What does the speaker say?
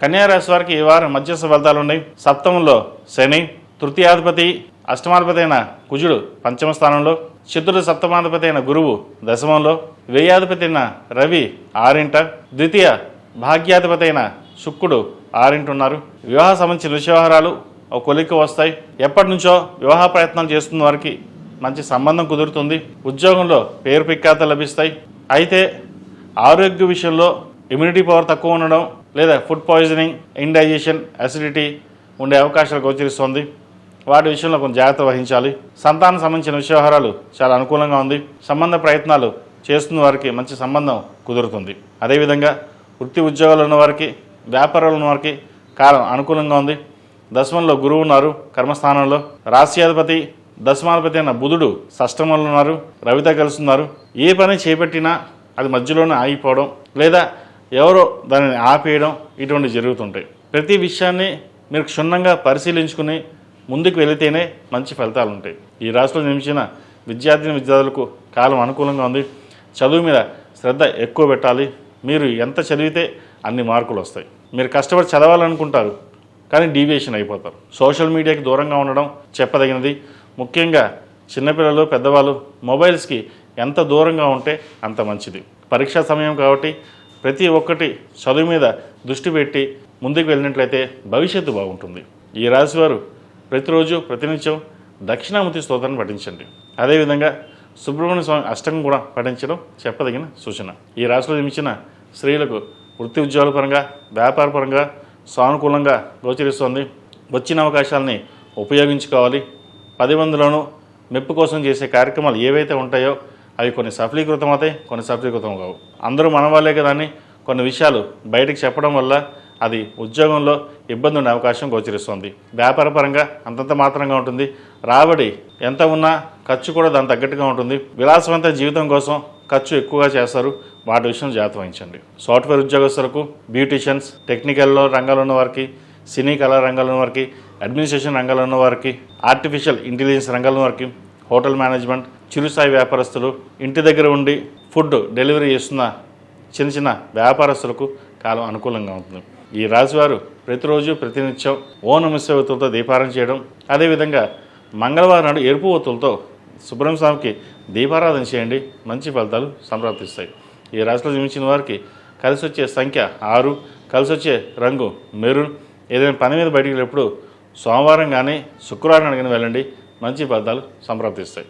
కన్యా రాశి వారికి ఈ వారం మధ్యస్థ ఫలితాలు ఉన్నాయి. సప్తమంలో శని, తృతీయాధిపతి అష్టమాధిపతి అయిన కుజుడు పంచమ స్థానంలో, చతుర్థ సప్తమాధిపతి అయిన గురువు దశమంలో, వ్యయాధిపతి అయిన రవి ఆరింట, ద్వితీయ భాగ్యాధిపతి అయిన శుక్రుడు ఆరింటున్నారు. వివాహ సంబంధించిన విషయవహారాలు ఒక కొలిక్కి వస్తాయి. ఎప్పటి నుంచో వివాహ ప్రయత్నాలు చేస్తున్న వారికి మంచి సంబంధం కుదురుతుంది. ఉద్యోగంలో పేరు ప్రఖ్యాతలు లభిస్తాయి. అయితే ఆరోగ్య విషయంలో ఇమ్యూనిటీ పవర్ తక్కువ ఉండడం లేదా ఫుడ్ పాయిజనింగ్, ఇండైజెషన్, అసిడిటీ ఉండే అవకాశాలు గోచరిస్తుంది. వాటి విషయంలో కొంచెం జాగ్రత్త వహించాలి. సంతానం సంబంధించిన విషయవహారాలు చాలా అనుకూలంగా ఉంది. సంబంధ ప్రయత్నాలు చేస్తున్న వారికి మంచి సంబంధం కుదురుతుంది. అదేవిధంగా వృత్తి ఉద్యోగాలు ఉన్న వారికి, వ్యాపారాలు ఉన్న వారికి కాలం అనుకూలంగా ఉంది. దశమంలో గురువు ఉన్నారు కర్మస్థానంలో. రాశ్యాధిపతి దశమాధిపతి అయిన బుధుడు షష్టమంలో ఉన్నారు, రవితో కలుస్తున్నారు. ఏ పని చేపట్టినా అది మధ్యలోనే ఆగిపోవడం లేదా ఎవరో దానిని ఆపేయడం ఇటువంటివి జరుగుతుంటాయి. ప్రతి విషయాన్ని మీరు క్షుణ్ణంగా పరిశీలించుకుని ముందుకు వెళితేనే మంచి ఫలితాలు ఉంటాయి. ఈ రాశిలో జన్మించిన విద్యార్థులకు కాలం అనుకూలంగా ఉంది. చదువు మీద శ్రద్ధ ఎక్కువ పెట్టాలి. మీరు ఎంత చదివితే అన్ని మార్కులు వస్తాయి. మీరు కష్టపడి చదవాలనుకుంటారు కానీ డీవియేషన్ అయిపోతారు. సోషల్ మీడియాకి దూరంగా ఉండడం చెప్పదగినది. ముఖ్యంగా చిన్నపిల్లలు, పెద్దవాళ్ళు మొబైల్స్కి ఎంత దూరంగా ఉంటే అంత మంచిది. పరీక్షా సమయం కాబట్టి ప్రతి ఒక్కటి చదువు మీద దృష్టి పెట్టి ముందుకు వెళ్ళినట్లయితే భవిష్యత్తు బాగుంటుంది. ఈ రాశివారు ప్రతిరోజు ప్రతినిత్యం దక్షిణామూర్తి స్తోత్రాన్ని పఠించండి. అదేవిధంగా సుబ్రహ్మణ్య స్వామి అష్టకం కూడా పఠించడం చెప్పదగిన సూచన. ఈ రాశిలో జన్మించిన స్త్రీలకు వృత్తి ఉద్యోగాల పరంగా, వ్యాపార పరంగా సానుకూలంగా గోచరిస్తోంది. వచ్చిన అవకాశాలని ఉపయోగించుకోవాలి. 10 మందిలోనూ మెప్పు కోసం చేసే కార్యక్రమాలు ఏవైతే ఉంటాయో అవి కొన్ని సఫలీకృతం అవుతాయి, కొన్ని సఫలీకృతం కావు. అందరూ మన వాళ్ళే కదా అని కొన్ని విషయాలు బయటకు చెప్పడం వల్ల అది ఉద్యోగంలో ఇబ్బంది ఉండే అవకాశం గోచరిస్తుంది. వ్యాపార పరంగా అంతంత మాత్రంగా ఉంటుంది. రాబడి ఎంత ఉన్నా ఖర్చు కూడా దాని తగ్గట్టుగా ఉంటుంది. విలాసవంత జీవితం కోసం ఖర్చు ఎక్కువగా చేస్తారు. వాటి విషయం జాగ్రత్త వహించండి. సాఫ్ట్వేర్ ఉద్యోగస్తులకు, బ్యూటిషియన్స్, టెక్నికల్లో రంగాల్లో ఉన్న వారికి, సినీ కళా రంగాల్లో ఉన్న వారికి, అడ్మినిస్ట్రేషన్ రంగాల్లో ఉన్న వారికి, ఆర్టిఫిషియల్ ఇంటెలిజెన్స్ రంగాల్లో ఉన్న వారికి, హోటల్ మేనేజ్మెంట్, చిరుస్థాయి వ్యాపారస్తులు, ఇంటి దగ్గర ఉండి ఫుడ్ డెలివరీ చేస్తున్న చిన్న చిన్న వ్యాపారస్తులకు కాలం అనుకూలంగా ఉంటుంది. ఈ రాశివారు ప్రతిరోజు ప్రతినిత్యం ఓం నమః శివాయ ఒత్తులతో దీపారాధన చేయడం, అదేవిధంగా మంగళవారం నాడు ఎరుపు ఒత్తులతో సుబ్రహ్మణ్య స్వామికి దీపారాధన చేయండి. మంచి ఫలితాలు సంప్రాప్తిస్తాయి. ఈ రాశిలో జన్మించిన వారికి కలిసి వచ్చే సంఖ్య 6, కలిసి వచ్చే రంగు మెరూన్. ఏదైనా పని మీద బయటికి వెళ్ళినప్పుడు సోమవారం కానీ శుక్రవారం కానీ వెళ్ళండి. మంచి ఫలితాలు సంప్రాప్తిస్తాయి.